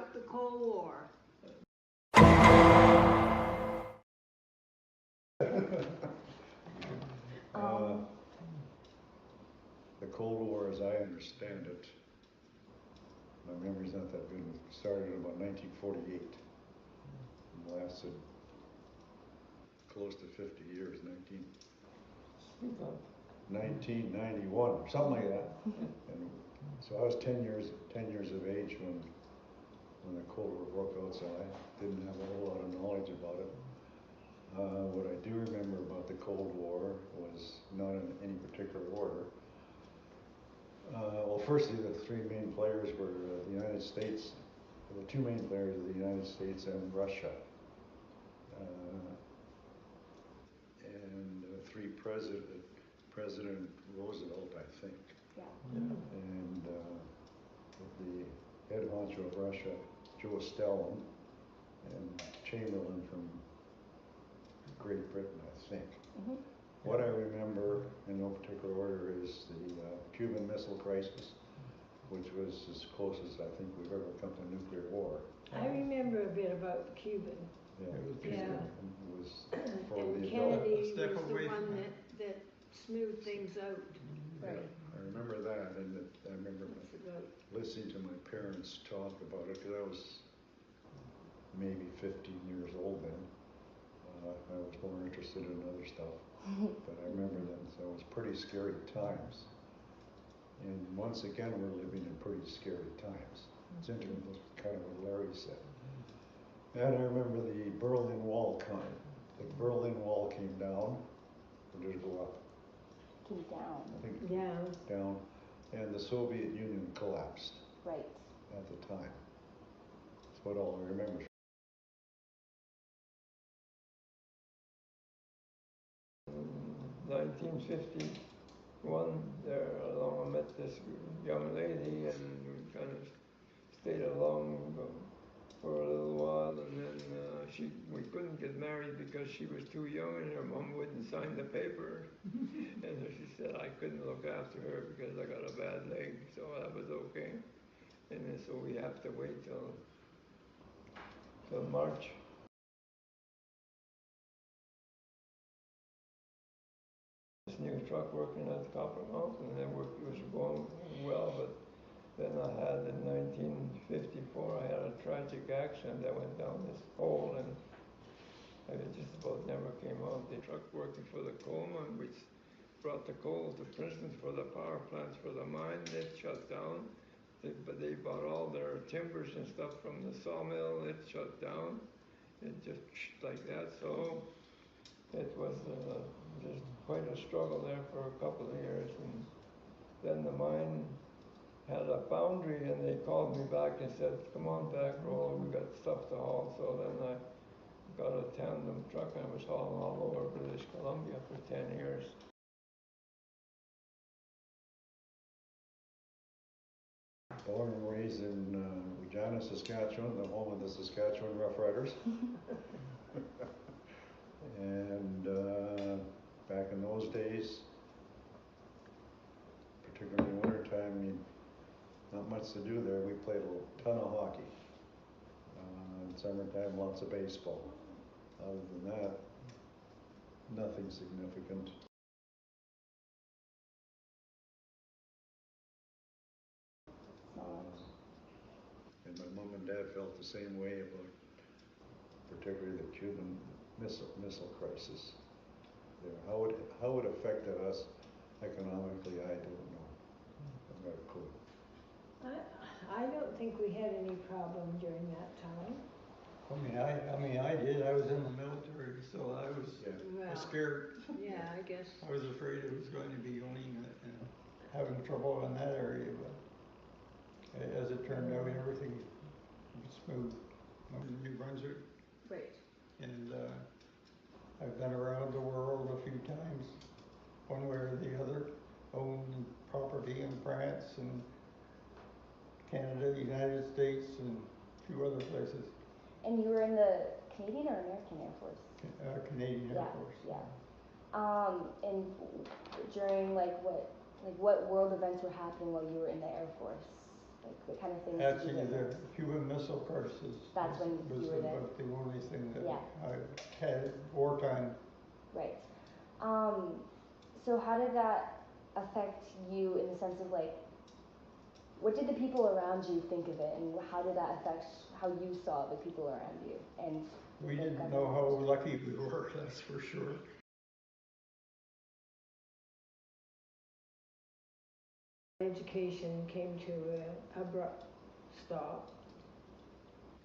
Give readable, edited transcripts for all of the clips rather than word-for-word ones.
about the Cold War? The Cold War, as I understand it, my memory's not that good, started in about 1948 and lasted close to 50 years, 1991, something like that. And so I was 10 years of age when the Cold War broke out, so I didn't have a whole lot of knowledge about it. What I do remember about the Cold War was not in any particular order. Well, firstly, the three main players were the United States, the two main players of the United States and Russia. And President Roosevelt, I think. Yeah. And the head honcho of Russia, Joe Stalin, and Chamberlain from Great Britain, I think. Mm-hmm. What I remember in no particular order is the Cuban Missile Crisis, which was as close as I think we've ever come to nuclear war. I remember a bit about Cuban. Yeah. Yeah. It was for And the Kennedy was step the away one from that smoothed things out. Right. I remember that, and I remember That's about, listening to my parents talk about it, because I was maybe 15 years old then. I was more interested in other stuff, but I remember then, so it was pretty scary times. And once again, we're living in pretty scary times. It's interesting, kind of what Larry said. And I remember the Berlin Wall coming. The Berlin Wall came down, or did it go up? Came down. I think yeah. down, and the Soviet Union collapsed Right. at the time. That's what all I remember. 1951, there along I met this young lady, and we kind of stayed along for a little while, and then we couldn't get married because she was too young and her mom wouldn't sign the paper. And she said I couldn't look after her because I got a bad leg, so that was okay. And then, so we have to wait till March. This new truck working at Copper Mountain, and it was going well, but then I had in 1954, I had a tragic accident that went down this hole, and it just about never came out. The truck working for the coal mine, which brought the coal to Princeton for the power plants for the mine, it shut down. But they bought all their timbers and stuff from the sawmill, it shut down. It just like that, so it was just quite a struggle there for a couple of years. And then the mine had a boundary, and they called me back and said, come on back, Roland, we got stuff to haul. So then I got a tandem truck, and I was hauling all over British Columbia for 10 years. Born and raised in Regina, Saskatchewan, the home of the Saskatchewan Rough Riders. And back in those days, particularly in wintertime, not much to do there. We played a ton of hockey. In summertime, lots of baseball. Other than that, nothing significant. And my mom and dad felt the same way about particularly the Cuban missile crisis. How it affected us economically, I don't know. I've got a clue. I don't think we had any problem during that time. I mean, I did. I was in the military, so I was Well, scared. yeah, I guess. I was afraid it was going to be going and having trouble in that area, but as it turned out, everything was smooth. I'm in New Brunswick. Right. And I've been around the world a few times, one way or the other, owned property in France and Canada, United States, and a few other places. And you were in the Canadian or American Air Force? Canadian Air Force. Yeah. And during what world events were happening while you were in the Air Force? Like what kind of things did you Actually, witness? the Cuban Missile course, That's when was you were there. about the only thing that Yeah. I had wartime. Right. So how did that affect you in the sense of like, what did the people around you think of it, and how did that affect how you saw the people around you? And We didn't know how lucky we were, that's for sure. Education came to an abrupt stop,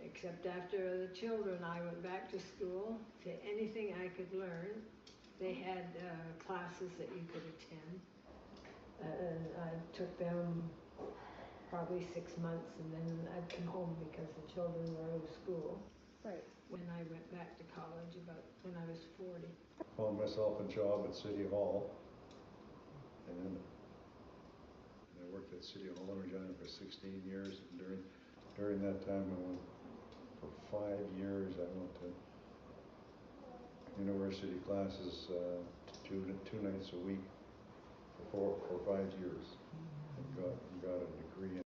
except after the children, I went back to school to anything I could learn. They had classes that you could attend, and I took them probably 6 months, and then I'd come home because the children were out of school. Right. When I went back to college, about when I was 40. Found myself a job at City Hall, and I worked at City Hall in Regina for 16 years, and during that time I went, for 5 years I went to university classes two nights a week for 5 years, and got a degree in.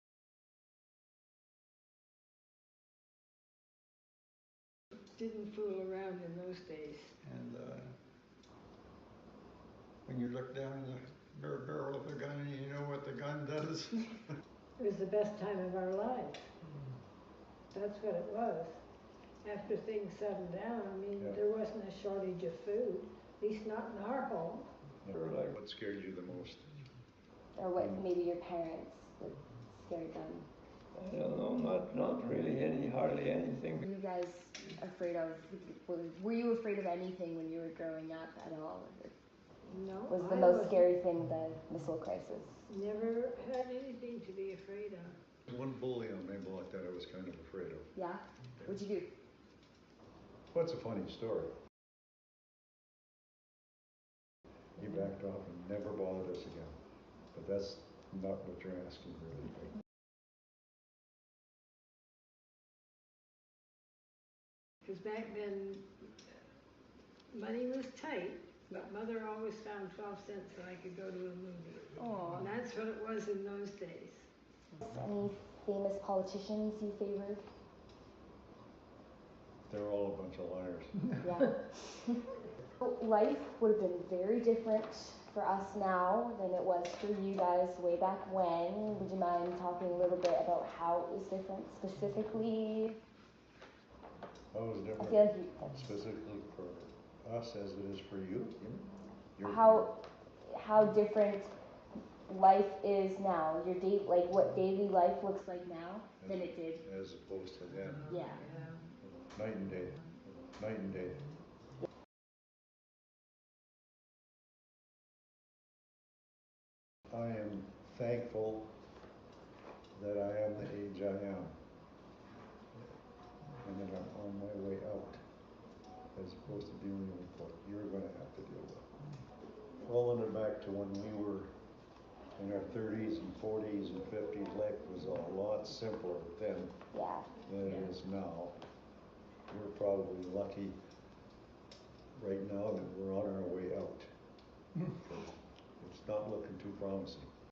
Didn't fool around in those days. And when you look down the barrel of a gun and you know what the gun does. It was the best time of our lives. That's what it was. After things settled down, I mean, Yeah. there wasn't a shortage of food, at least not in our home. What scared you the most? Or what maybe your parents would scared them? I don't know, not really hardly anything. Were you guys afraid of, were you afraid of anything when you were growing up at all? No, Was the I most wasn't- scary thing the missile crisis? Never had anything to be afraid of. There's one bully on my block that I was kind of afraid of. Yeah? What'd you do? Well, it's a funny story. He backed off and never bothered us again. But that's not what you're asking, really. Because back then, money was tight, but Mother always found 12 cents so I could go to a movie. Oh. And that's what it was in those days. Any famous politicians you favored? They're all a bunch of liars. Yeah. Life would have been very different for us now than it was for you guys way back when. Would you mind talking a little bit about how it was different specifically? How was I different feel like you, specifically for us as it is for you? how different life is now, your day, like what daily life looks like now than it did. As opposed to then. Yeah. Night and day. Night and day. I am thankful that I am the age I am, and that I'm on my way out, as opposed to dealing with what you're going to have to deal with. Rolling it back to when we were in our 30s and 40s and 50s, life was a lot simpler then Yeah. than it is now. We're probably lucky right now that we're on our way out. It's not looking too promising.